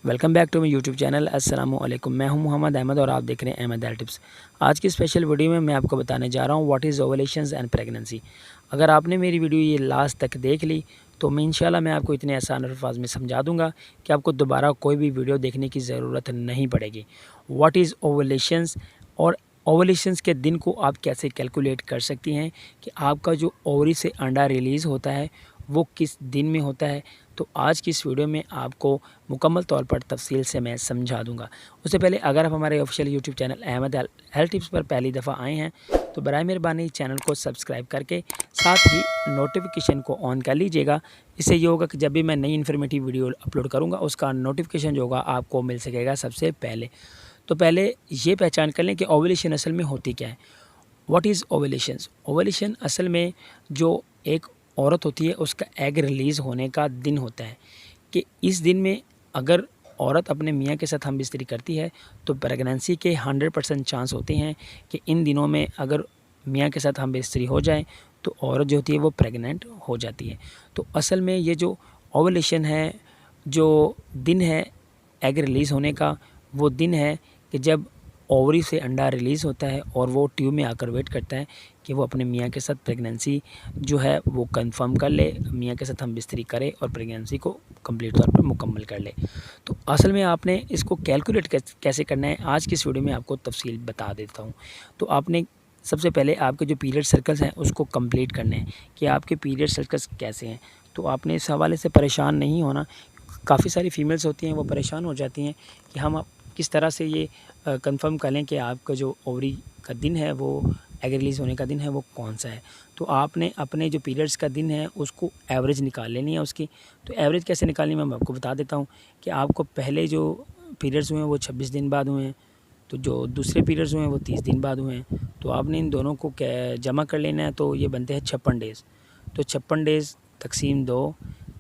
Welcome back to my YouTube channel. अस्सलाम वालेकुम। मैं हूं मोहम्मद अहमद और आप देख रहे हैं अहमद हेल्थ टिप्स। आज की स्पेशल वीडियो में मैं आपको बताने जा रहा हूं व्हाट इज़ ओवुलेशंस एंड प्रेगनेंसी। अगर आपने मेरी वीडियो ये लास्ट तक देख ली तो इंशाल्लाह मैं आपको इतने आसान अल्फाज में समझा दूंगा कि आपको दोबारा कोई भी वीडियो देखने की ज़रूरत नहीं पड़ेगी। व्हाट इज़ ओवुलेशंस और ओवुलेशंस के दिन को आप कैसे कैलकुलेट कर सकती हैं कि आपका जो ओवरी से अंडा रिलीज़ होता है वो किस दिन में होता है। तो आज की इस वीडियो में आपको मुकम्मल तौर पर तफसील से मैं समझा दूंगा। उससे पहले अगर आप हमारे official YouTube channel Ahmed health tips पर पहली दफ़ा आए हैं तो बराए मेहरबानी चैनल को सब्सक्राइब करके साथ ही नोटिफिकेशन को ऑन कर लीजिएगा। इससे ये होगा कि जब भी मैं नई इन्फॉर्मेटिव वीडियो अपलोड करूँगा उसका नोटिफिकेशन जो होगा आपको मिल सकेगा सबसे पहले। तो पहले ये पहचान कर लें कि ओवुलेशन असल में होती क्या है। What is ओवुलेशंस? ओवुलेशन असल में जो एक औरत होती है उसका एग रिलीज़ होने का दिन होता है कि इस दिन में अगर औरत अपने मियाँ के साथ हमबिस्तरी करती है तो प्रेगनेंसी के 100% चांस होते हैं कि इन दिनों में अगर मियाँ के साथ हमबिस्तरी हो जाए तो औरत जो होती है वो प्रेग्नेंट हो जाती है। तो असल में ये जो ओवुलेशन है, जो दिन है एग रिलीज़ होने का, वो दिन है कि जब ओवरी से अंडा रिलीज़ होता है और वो ट्यूब में आकर वेट करता है कि वो अपने मियाँ के साथ प्रेगनेंसी जो है वो कंफर्म कर ले, मियाँ के साथ हम बिस्तरी करे और प्रेगनेंसी को कंप्लीट तौर पर मुकम्मल कर ले। तो असल में आपने इसको कैलकुलेट कैसे करना है आज की इस वीडियो में आपको तफसील बता देता हूँ। तो आपने सबसे पहले आपके जो पीरियड सर्कल्स हैं उसको कंप्लीट करने हैं कि आपके पीरियड सर्कल्स कैसे हैं। तो आपने इस हवाले से परेशान नहीं होना। काफ़ी सारी फ़ीमेल्स होती हैं वो परेशान हो जाती हैं कि हम किस तरह से ये कंफर्म कर लें कि आपका जो ओवरी का दिन है वो एग रिलीज़ होने का दिन है वो कौन सा है। तो आपने अपने जो पीरियड्स का दिन है उसको एवरेज निकाल लेनी है उसकी। तो एवरेज कैसे निकालनी है मैं आपको बता देता हूँ कि आपको पहले जो पीरियड्स हुए हैं वो 26 दिन बाद हुए हैं, तो जो दूसरे पीरियड्स हुए हैं वो 30 दिन बाद हुए हैं। तो आपने इन दोनों को जमा कर लेना है तो ये बनते हैं 56 डेज़। तो 56 डेज़ तकसीम 2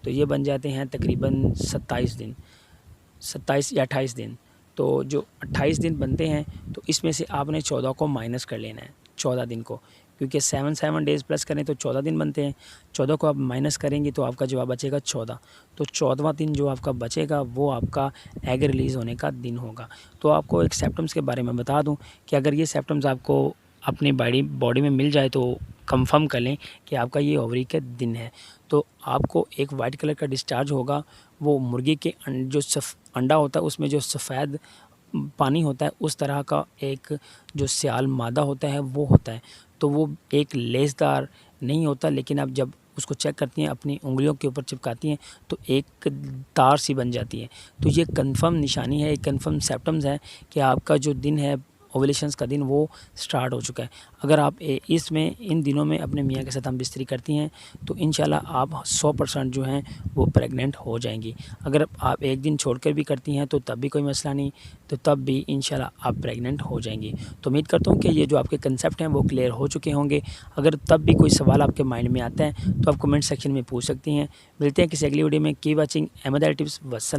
तो ये बन जाते हैं तकरीबन 27 दिन, 27 या 28 दिन। तो जो 28 दिन बनते हैं तो इसमें से आपने 14 को माइनस कर लेना है, 14 दिन को, क्योंकि 7 डेज़ प्लस करें तो 14 दिन बनते हैं। 14 को आप माइनस करेंगे तो आपका जवाब बचेगा 14। तो 14वां दिन जो आपका बचेगा वो आपका एग रिलीज़ होने का दिन होगा। तो आपको एक सिम्पटम्स के बारे में बता दूं कि अगर ये सिम्पटम्स आपको अपनी बॉडी में मिल जाए तो कंफर्म कर लें कि आपका ये ओवरी का दिन है। तो आपको एक वाइट कलर का डिस्चार्ज होगा, वो मुर्गी के जो अंडा होता है उसमें जो सफ़ेद पानी होता है उस तरह का एक जो सियाल मादा होता है वो होता है। तो वो एक लेसदार नहीं होता, लेकिन आप जब उसको चेक करती हैं अपनी उंगलियों के ऊपर चिपकाती हैं तो एक तार सी बन जाती है। तो ये कंफर्म निशानी है, एक कंफर्म सिम्पटम्स है कि आपका जो दिन है ओवुलेशंस का दिन वो स्टार्ट हो चुका है। अगर आप इसमें इन दिनों में अपने मियाँ के साथ हम बिस्तरी करती हैं तो इंशाल्लाह आप 100% जो हैं वो प्रेग्नेंट हो जाएंगी। अगर आप एक दिन छोड़कर भी करती हैं तो तब भी कोई मसला नहीं, तो तब भी इंशाल्लाह आप प्रेग्नेंट हो जाएंगी। तो उम्मीद करता हूँ कि ये जो आपके कंसेप्ट हैं वो क्लियर हो चुके होंगे। अगर तब भी कोई सवाल आपके माइंड में आता है तो आप कमेंट सेक्शन में पूछ सकती हैं। मिलते हैं किसी अगली वीडियो में। Keep watching Ahmad health tips. वस्सलाम।